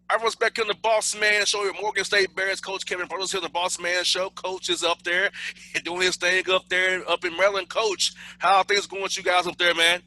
Everyone's back on the Bossman show with Morgan State Bears coach Kevin Broadus here on the Bossman show. Coach is up there and doing his thing up in Maryland. Coach, how are things going with you guys up there, man?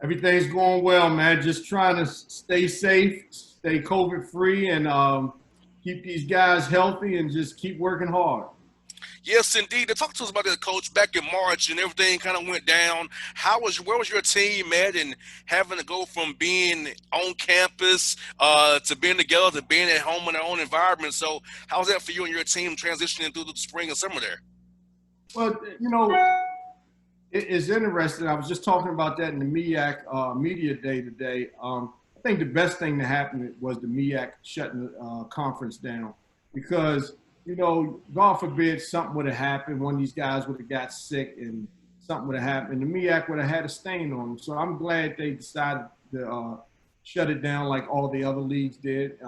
Everything's going well, man. Just trying to stay safe, stay COVID free, and keep these guys healthy and just keep working hard. Yes, indeed. Talk to us about that, Coach. Back in March and everything kind of went down. Where was your team at, and having to go from being on campus to being together to being at home in their own environment? So, how was that for you and your team transitioning through the spring and summer there? Well, it's interesting. I was just talking about that in the MEAC media day today. I think the best thing that happened was the MEAC shutting the conference down because, God forbid something would have happened. One of these guys would have got sick and something would have happened. The MEAC would have had a stain on them. So I'm glad they decided to shut it down like all the other leagues did.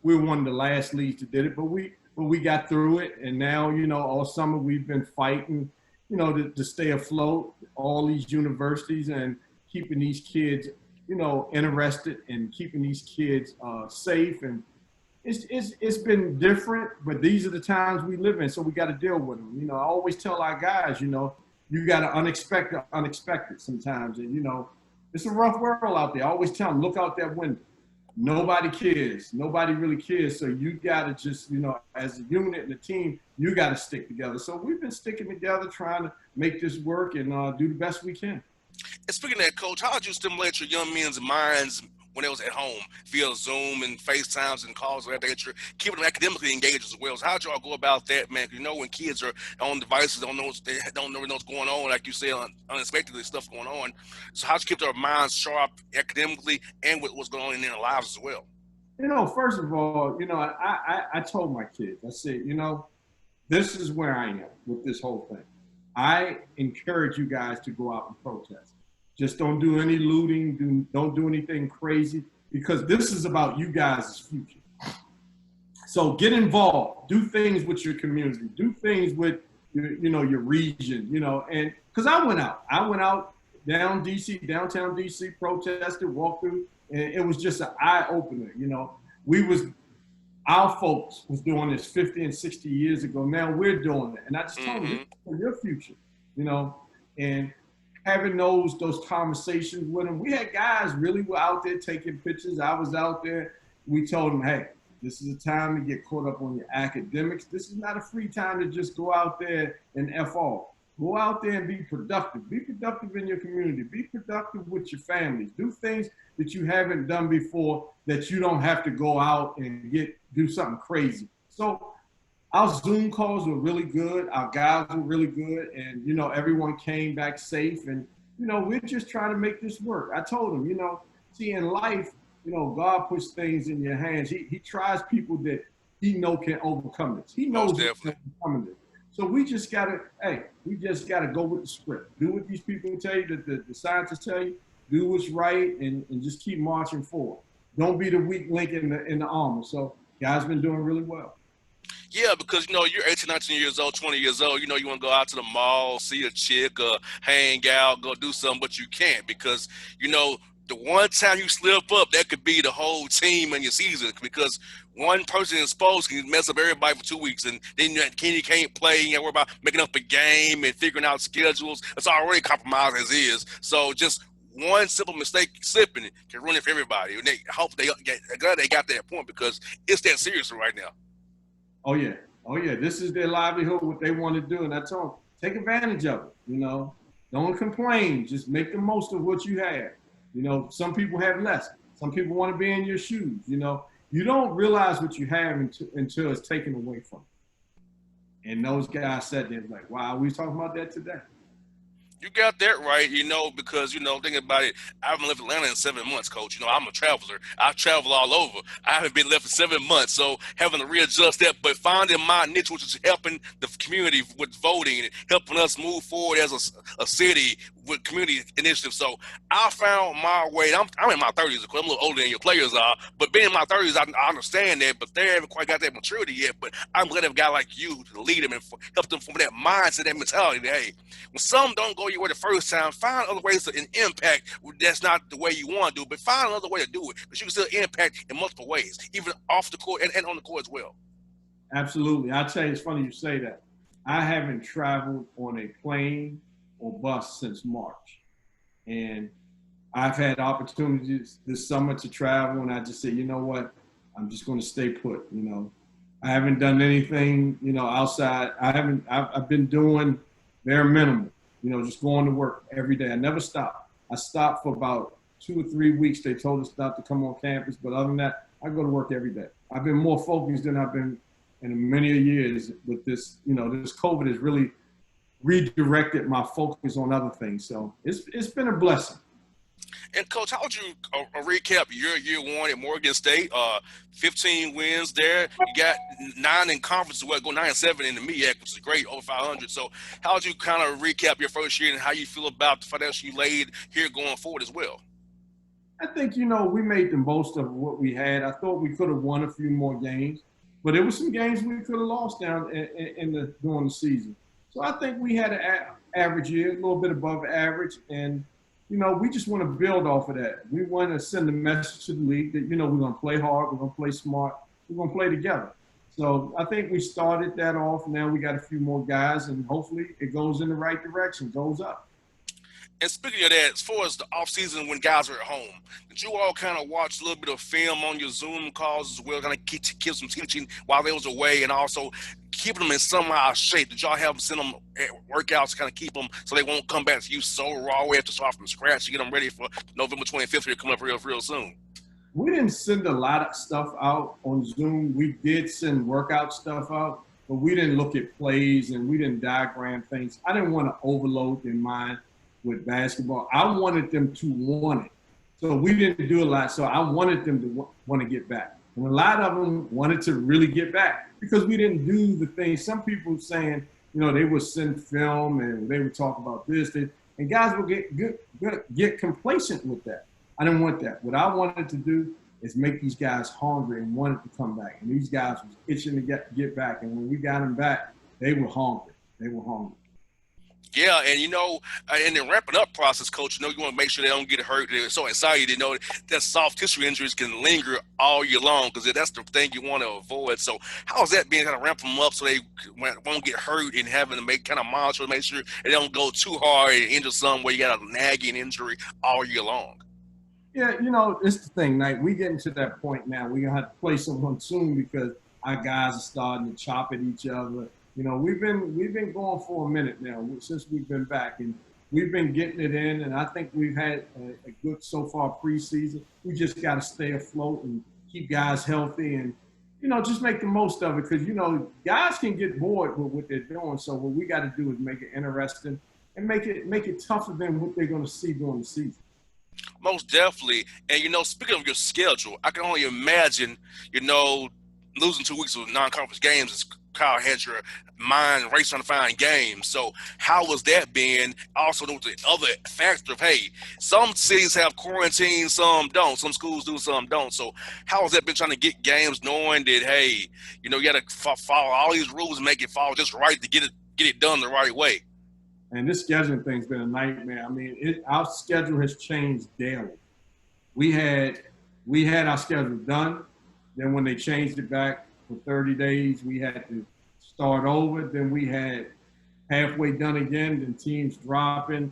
We were one of the last leagues that did it, but we got through it. And now, all summer we've been fighting, to stay afloat, all these universities and keeping these kids, interested and keeping these kids safe. And it's been different, but these are the times we live in, so we got to deal with them. I always tell our guys, you got to unexpected sometimes. And, it's a rough world out there. I always tell them, look out that window. Nobody cares. Nobody really cares. So you got to just, as a unit and a team, you got to stick together. So we've been sticking together, trying to make this work and do the best we can. And speaking of that, Coach, how did you stimulate your young men's minds when they was at home via Zoom and FaceTimes and calls of that nature, keeping them academically engaged as well? So how'd y'all go about that, man? When kids are on devices, they don't know what's going on, like you said, unexpectedly stuff going on. So how'd you keep their minds sharp academically and with what's going on in their lives as well? First of all, I told my kids, I said, this is where I am with this whole thing. I encourage you guys to go out and protest. Just don't do any looting. Don't do anything crazy because this is about you guys' future. So get involved. Do things with your community. Do things with your region. And because I went out downtown DC, protested, walked through, and it was just an eye opener. Our folks was doing this 50 and 60 years ago. Now we're doing it, and I just told them, this is for your future. And having those conversations with them. We had guys really were out there taking pictures. I was out there. We told them, hey, this is a time to get caught up on your academics. This is not a free time to just go out there and F off. Go out there and be productive. Be productive in your community. Be productive with your families. Do things that you haven't done before that you don't have to go out and do something crazy. So our Zoom calls were really good. Our guys were really good. And, everyone came back safe. And, we're just trying to make this work. I told them, see, in life, God puts things in your hands. He tries people that he can overcome this. He knows what's overcoming it. So we just got to go with the script. Do what these people tell you, that the scientists tell you. Do what's right and just keep marching forward. Don't be the weak link in the armor. So guys been doing really well. Yeah, because, you're 18, 19 years old, 20 years old. You want to go out to the mall, see a chick, hang out, go do something, but you can't because, the one time you slip up, that could be the whole team and your season because one person exposed can mess up everybody for 2 weeks, and then you can't play. You got to worry about making up a game and figuring out schedules. It's already compromised as is. So just one simple mistake slipping can ruin it for everybody. And glad they got that point because it's that serious right now. Oh yeah. This is their livelihood, what they want to do. And I told them, take advantage of it. Don't complain. Just make the most of what you have. Some people have less. Some people want to be in your shoes. You don't realize what you have until it's taken away from you. And those guys said that like, wow, we was talking about that today. You got that right, because, thinking about it, I haven't left Atlanta in 7 months, Coach. I'm a traveler. I travel all over. I haven't been left for 7 months, so having to readjust that, but finding my niche, which is helping the community with voting and helping us move forward as a city with community initiatives. So I found my way. I'm in my 30s, of course. I'm a little older than your players are, but being in my 30s, I understand that, but they haven't quite got that maturity yet. But I'm glad to have a guy like you to lead them and help them from that mindset, that mentality that, hey, when some don't go your way the first time, find other ways to impact. That's not the way you want to do, but find another way to do it, because you can still impact in multiple ways, even off the court and on the court as well. Absolutely. I tell you, it's funny you say that. I haven't traveled on a plane or bus since March. And I've had opportunities this summer to travel, and I just said, you know what? I'm just going to stay put. I haven't done anything, outside. I've been doing bare minimum, just going to work every day. I never stopped. I stopped for about 2 or 3 weeks. They told us not to come on campus, but other than that, I go to work every day. I've been more focused than I've been in many years with this. This COVID has really redirected my focus on other things. So it's been a blessing. And Coach, how would you recap your year one at Morgan State? 15 wins there. You got 9 in conference as well, go 9-7 in the MEAC, which is great, over 500. So how would you kind of recap your first year and how you feel about the foundation you laid here going forward as well? I think, we made the most of what we had. I thought we could have won a few more games, but there were some games we could have lost down during the season. So I think we had an average year, a little bit above average, and we just want to build off of that. We want to send a message to the league that, we're going to play hard, we're going to play smart, we're going to play together. So I think we started that off. Now we got a few more guys, and hopefully it goes in the right direction, goes up. And speaking of that, as far as the offseason when guys are at home, did you all kind of watch a little bit of film on your Zoom calls as well, kind of keep some teaching while they was away, and also keeping them in somehow shape? Did y'all have them send them workouts to kind of keep them so they won't come back to you so raw? We have to start from scratch to get them ready for November 25th here coming up real soon. We didn't send a lot of stuff out on Zoom. We did send workout stuff out, but we didn't look at plays and we didn't diagram things. I didn't want to overload their mind with basketball. I wanted them to want it. So we didn't do a lot. So I wanted them to want to get back. And a lot of them wanted to really get back because we didn't do the things. Some people saying, they would send film and they would talk about this. And guys would get complacent with that. I didn't want that. What I wanted to do is make these guys hungry and wanted to come back. And these guys was itching to get back. And when we got them back, they were hungry. They were hungry. Yeah, and in the ramping up process, Coach, you want to make sure they don't get hurt. They're so excited, that soft tissue injuries can linger all year long because that's the thing you want to avoid. So how is that being kind of ramp them up so they won't get hurt and having to make kind of monitor to make sure they don't go too hard and injure some where you got a nagging injury all year long? Yeah, it's the thing, Knight. We getting to that point now. We're going to have to play someone soon because our guys are starting to chop at each other. We've been going for a minute now since we've been back, and we've been getting it in, and I think we've had a good so far preseason. We just got to stay afloat and keep guys healthy and, just make the most of it because, guys can get bored with what they're doing. So what we got to do is make it interesting and make it tougher than what they're going to see during the season. Most definitely. And, speaking of your schedule, I can only imagine, losing 2 weeks of non-conference games is Kyle had your mind racing to find games. So how was that been? Also, there was the other factor of, hey, some cities have quarantine, some don't. Some schools do, some don't. So how has that been trying to get games knowing that, hey, you got to follow all these rules and make it fall just right to get it done the right way? And this scheduling thing's been a nightmare. I mean, our schedule has changed daily. We had our schedule done. Then when they changed it back for 30 days, we had to start over. Then we had halfway done again, then teams dropping.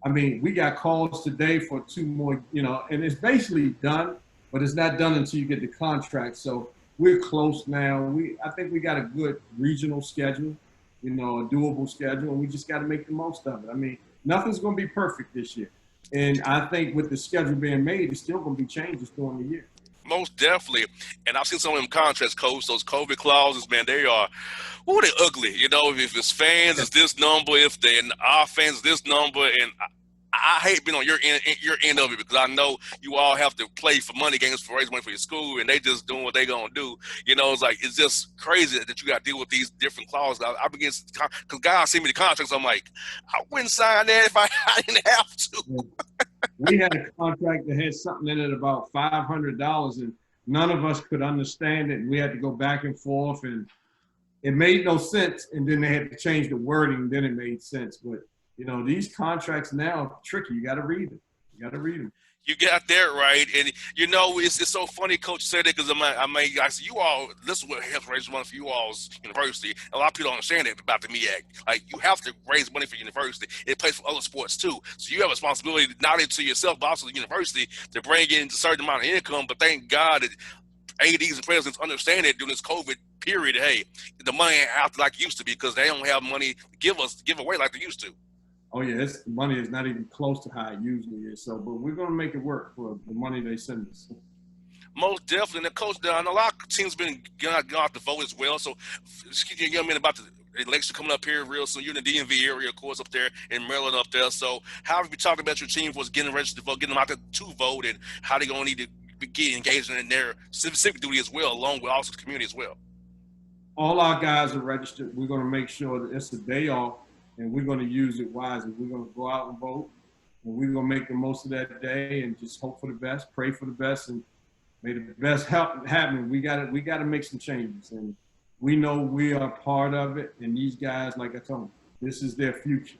I mean, we got calls today for 2 more, and it's basically done, but it's not done until you get the contract. So we're close now. I think we got a good regional schedule, a doable schedule, and we just got to make the most of it. I mean, nothing's going to be perfect this year. And I think with the schedule being made, it's still going to be changes during the year. Most definitely. And I've seen some of them contracts, Coach, those COVID clauses, man, they're ugly. If it's fans, it's this number. If they're offense, this number. And I hate being on your end of it because I know you all have to play for money games for raise money for your school, and they just doing what they gonna do. You know, it's like it's just crazy that you got to deal with these different clauses. I begin because guys see me the contracts. I'm like, I wouldn't sign that if I didn't have to. We had a contract that had something in it about $500, and none of us could understand it. We had to go back and forth, and it made no sense. And then they had to change the wording. Then it made sense. But you know, these contracts now are tricky. You got to read them. You got to read them. You got that right, and you know it's so funny. Coach said it because I said you all. This is what helps raise money for you all's university. A lot of people don't understand it about the MEAC. Like you have to raise money for university. It pays for other sports too, so you have a responsibility not only to yourself but also the university to bring in a certain amount of income. But thank God that ADs and presidents understand it during this COVID period. Hey, the money ain't out like it used to be because they don't have money to give away like they used to. Oh yeah, the money is not even close to how it usually is. So, but we're gonna make it work for the money they send us. Most definitely. And the coach, I know a lot of teams been going out to vote as well. So, excuse me, young man, about the election coming up here real soon. You're in the DMV area, of course, up there in Maryland, up there. So, how have you talked about your team for getting registered to vote, getting them out there to vote, and how they gonna need to get engaged in their civic duty as well, along with also the community as well? All our guys are registered. We're gonna make sure that it's a day off, and we're going to use it wisely. We're going to go out and vote, and we're going to make the most of that day and just hope for the best, pray for the best, and may the best happen. We got to make some changes, and we know we are part of it. And these guys, like I told them, this is their future.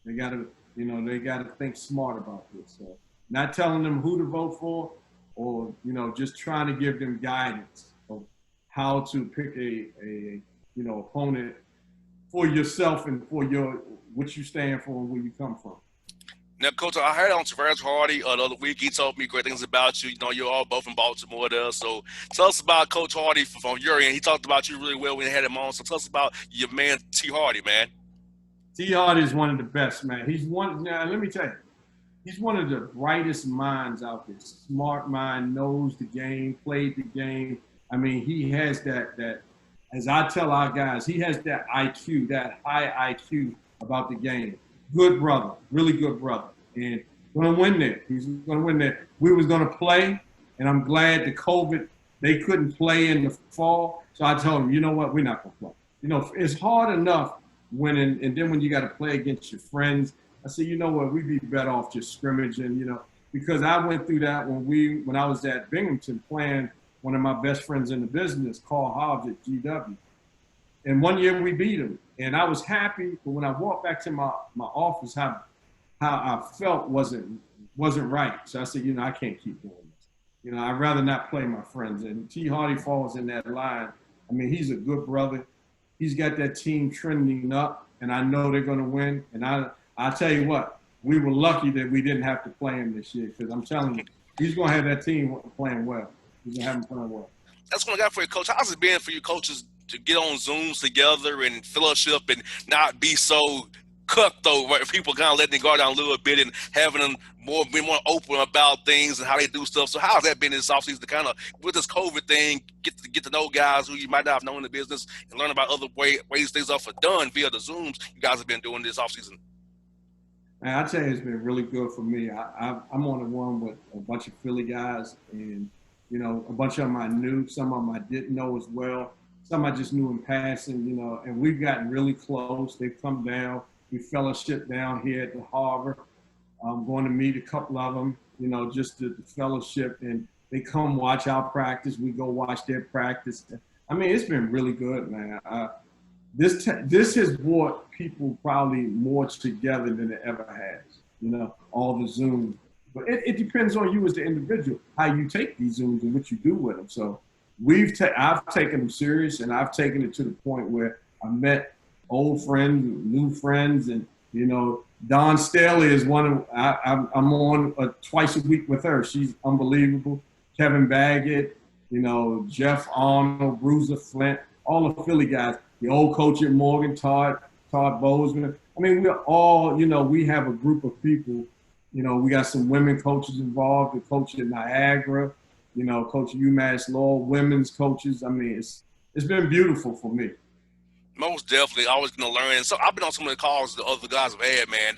They got to, they got to think smart about this. So not telling them who to vote for, or just trying to give them guidance of how to pick a opponent for yourself and for what you stand for and where you come from. Now, Coach, I heard on Tavares Hardy the other week. He told me great things about you. You know, you're all both in Baltimore there. So tell us about Coach Hardy from your end. He talked about you really well when he had him on. So tell us about your man, T. Hardy, man. T. Hardy is one of the best, man. Now, let me tell you, he's one of the brightest minds out there. Smart mind, knows the game, played the game. I mean, he has that as I tell our guys, he has that IQ, that high IQ about the game. Good brother, really good brother. And going to win there. He's going to win there. We was going to play, and I'm glad the COVID, they couldn't play in the fall. So I told him, you know what, we're not going to play. It's hard enough winning, and then when you got to play against your friends, I said, you know what, we'd be better off just scrimmaging, because I went through that when I was at Binghamton playing one of my best friends in the business, Carl Hobbs at GW. And one year we beat him. And I was happy, but when I walked back to my office, how I felt wasn't right. So I said, I can't keep doing this. I'd rather not play my friends. And T. Hardy falls in that line. I mean, he's a good brother. He's got that team trending up, and I know they're going to win. And I'll tell you what, we were lucky that we didn't have to play him this year, because I'm telling you, he's going to have that team playing well. He's going to have them playing well. That's what I got for you, Coach. How's it been for you coaches to get on Zooms together and fellowship and not be so cutthroat, where people kind of letting their guard down a little bit and having them be more open about things and how they do stuff? So how's that been this offseason to kind of, with this COVID thing, get to know guys who you might not have known in the business and learn about other ways things are done via the Zooms you guys have been doing this offseason? Man, I tell you, it's been really good for me. I'm on the one with a bunch of Philly guys, and a bunch of them I knew, some of them I didn't know as well. Some I just knew in passing, and we've gotten really close. They've come down. We fellowship down here at the harbor. I'm going to meet a couple of them, just the fellowship, and they come watch our practice. We go watch their practice. I mean, it's been really good, man. This has brought people probably more together than it ever has, all the Zooms. But it depends on you as the individual, how you take these Zooms and what you do with them. So I've taken them serious, and I've taken it to the point where I met old friends, new friends, and Dawn Staley is one of I'm on twice a week with her. She's unbelievable. Kevin Baggett, Jeff Arnold, Bruiser Flint, all the Philly guys. The old coach at Morgan, Todd Bossman. I mean, we're all we have a group of people. We got some women coaches involved. The coach at Niagara, coach at UMass Lowell, women's coaches. I mean, it's been beautiful for me. Most definitely, always gonna learn. And so I've been on some of the calls the other guys have had, man.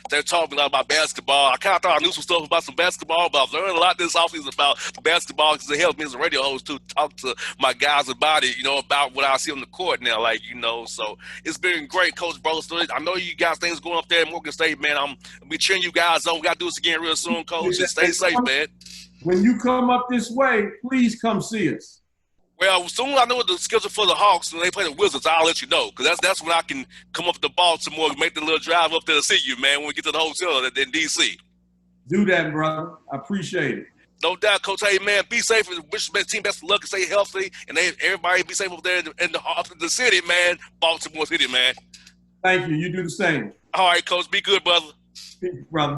They're talking a lot about basketball. I kind of thought I knew some stuff about some basketball, but I've learned a lot this offseason about basketball because it helps me as a radio host to talk to my guys about it, about what I see on the court now, So it's been great, Coach Broadus. I know you guys things going up there in Morgan State, man. I'm be cheering you guys on. We gotta do this again real soon, Coach. And stay safe, man. When you come up this way, please come see us. Well, soon I know what the schedule for the Hawks when they play the Wizards. I'll let you know because that's when I can come up to Baltimore and make the little drive up there to see you, man. When we get to the hotel in DC. Do that, brother. I appreciate it. No doubt, Coach. Hey, man, be safe. Wish the team best of luck and stay healthy, and everybody be safe up there in the city, man. Baltimore City, man. Thank you. You do the same. All right, Coach. Be good, brother. Brother.